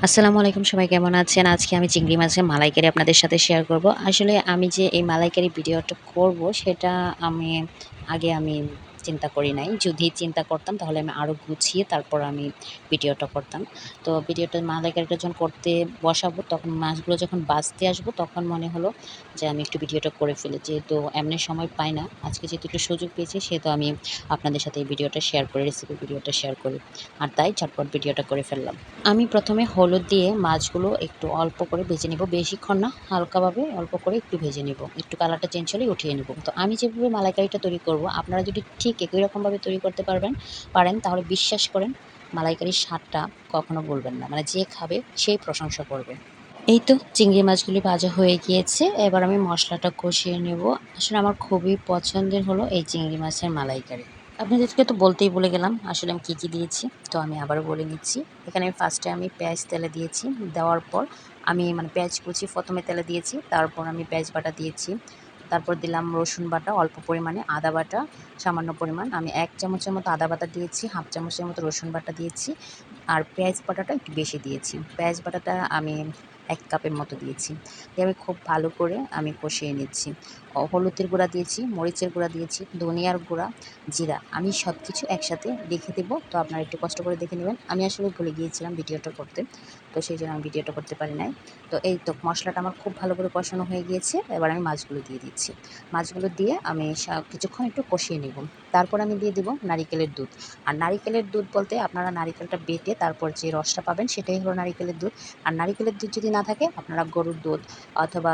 আসসালামু আলাইকুম, সবাই কেমন আছেন? আজকে আমি চিংড়ি মাছের মালাইকারি আপনাদের সাথে শেয়ার করব। আসলে আমি যে এই মালাইকারি ভিডিওটা করব সেটা আমি আগে চিন্তা করি নাই। যদি চিন্তা করতাম তাহলে আমি আরও গুছিয়ে তারপর আমি ভিডিওটা করতাম। তো ভিডিওটা মালাইকারিটা যখন করতে বসাবো তখন মাছগুলো যখন বাছতে আসবো তখন মনে হলো যে আমি একটু ভিডিওটা করে ফেলি। যেহেতু এমনি সময় পাই না, আজকে যেহেতু একটু সুযোগ পেয়েছি সেহেতু আমি আপনাদের সাথে এই ভিডিওটা শেয়ার করি, রেসিপি ভিডিওটা শেয়ার করি। আর তাই ঝটপট ভিডিওটা করে ফেললাম। আমি প্রথমে হলুদ দিয়ে মাছগুলো একটু অল্প করে ভেজে নিব, বেশিক্ষণ না, হালকাভাবে অল্প করে একটু ভেজে নিব, একটু কালারটা চেঞ্জ হলেই উঠিয়ে নিব। তো আমি যেভাবে মালাইকারিটা তৈরি করব আপনারা যদি ঠিক একই রকমভাবে তৈরি করতে পারেন তাহলে বিশ্বাস করেন মালাইকারির স্বাদটা কখনো বলবেন না, মানে যে খাবে সেই প্রশংসা করবে। এই তো চিংড়ি মাছগুলি ভাজা হয়ে গিয়েছে, এবার আমি মশলাটা কষিয়ে নেব। আসলে আমার খুবই পছন্দের হলো এই চিংড়ি মাছের মালাইকারি। আপনাদেরকে তো বলতেই ভুলে গেলাম আসলে আমি কী দিয়েছি। তো আমি আবারও বলে নিচ্ছি। এখানে ফার্স্টে আমি পেঁয়াজ তেলে দিয়েছি। দেওয়ার পর আমি পেঁয়াজ কুচি প্রথমে তেলে দিয়েছি। তারপর আমি পেঁয়াজ বাটা দিয়েছি। তারপর দিলাম রসুন বাটা অল্প পরিমাণে, আদা বাটা সামান্য পরিমাণ। আমি ১ চামচের মতো আদা বাটা দিয়েছি, হাফ চামচের মতো রসুন বাটা দিয়েছি। আর পেঁয়াজ বাটাটা একটু বেশি দিয়েছি। পেঁয়াজ বাটাটা আমি ১ কাপের মতো দিয়েছি। দিয়ে আমি খুব ভালো করে আমি কষিয়ে নিচ্ছি। হলুদের গুঁড়া দিয়েছি, মরিচের গুঁড়া দিয়েছি, ধনিয়ার গুঁড়া, জিরা। আমি সব কিছু একসাথে লিখে দেবো, তো আপনারা একটু কষ্ট করে দেখে নেবেন। আমি আসলে ভুলে গিয়েছিলাম ভিডিওটা করতে, তো সেই জন্য আমি ভিডিওটা করতে পারি নাই। তো এই তো মশলাটা আমার খুব ভালো করে কষানো হয়ে গিয়েছে। এবার আমি মাছগুলো দিয়ে দিচ্ছি। মাছগুলো দিয়ে আমি কিছুক্ষণ একটু কষিয়ে নেব। তারপর আমি দিয়ে দেবো নারিকেলের দুধ। আর নারিকেলের দুধ বলতে আপনারা নারিকেলটা বেটে তারপর যে রসটা পাবেন সেটাই হলো নারিকেলের দুধ। আর নারিকেলের দুধ যদি না থাকে আপনারা গরুর দুধ অথবা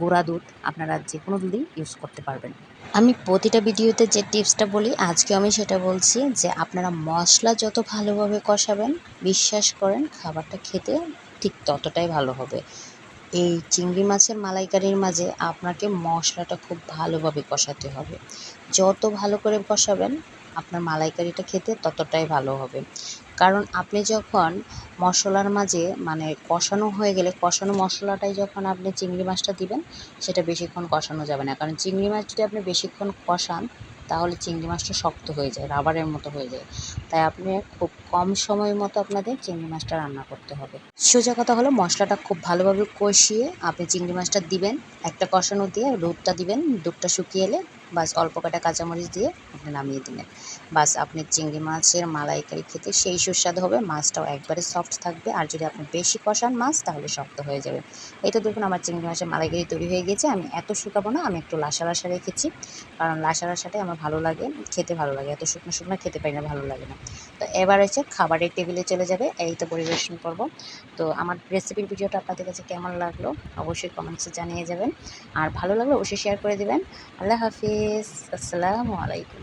গুঁড়া দুধ, আপনারা যেকোনো দুধই ইউজ করতে পারবেন। আমি প্রতিটা ভিডিওতে যে টিপসটা বলি আজকেও আমি সেটা বলছি যে আপনারা মশলা যত ভালোভাবে কষাবেন বিশ্বাস করেন খাবারটা খেতে ঠিক ততটাই ভালো হবে। এই চিংড়ি মাছের মালাইকারির মাঝে আপনাকে মশলাটা খুব ভালোভাবে কষাতে হবে। যত ভালো করে কষাবেন আপনার মালাইকারিটা খেতে ততটাই ভালো হবে। কারণ আপনি যখন মশলার মাঝে কষানো হয়ে গেলে কষানো মশলাটাই যখন আপনি চিংড়ি মাছটা দিবেন সেটা বেশিক্ষণ কষানো যাবে না। কারণ চিংড়ি মাছ যদি আপনি বেশিক্ষণ কষান তাহলে চিংড়ি মাছটা শক্ত হয়ে যায়, রাবারের মতো হয়ে যায়। তাই আপনি খুব কম সময়ের মতো আপনাদের চিংড়ি মাছটা রান্না করতে হবে। সোজা কথা হলো মশলাটা খুব ভালোভাবে কষিয়ে আপনি চিংড়ি মাছটা দিবেন, একটা কষানো দিয়ে দুধটা দিবেন, দুধটা শুকিয়ে এলে বাস অল্প কটা কাঁচামরিচ দিয়ে আপনি নামিয়ে দিবেন। বাস আপনি চিংড়ি মাছের মালাইকারি খেতে সেই সুস্বাদু হবে, মাছটাও একবারে সফট থাকবে। আর যদি আপনি বেশি কষান মাছ তাহলে শক্ত হয়ে যাবে। এই তো দেখুন আমার চিংড়ি মাছের মালাইকারি তৈরি হয়ে গেছে। আমি এত শুকাবো না, আমি একটু লাসা লাসা রেখেছি, কারণ লাসা লাসাটাই আমার ভালো লাগে, খেতে ভালো লাগে। এত শুকনো শুকনো খেতে পারি না, ভালো লাগে না। তো এবার হচ্ছে খাবারের টেবিলে চলে যাবে, এই তো পরিবেশন করব। তো আমার রেসিপির ভিডিওটা আপনাদের কাছে কেমন লাগলো অবশ্যই কমেন্টসে জানিয়ে যাবেন। আর ভালো লাগলে অবশ্যই শেয়ার করে দেবেন। আল্লাহ হাফিজ, আসসালামু আলাইকুম।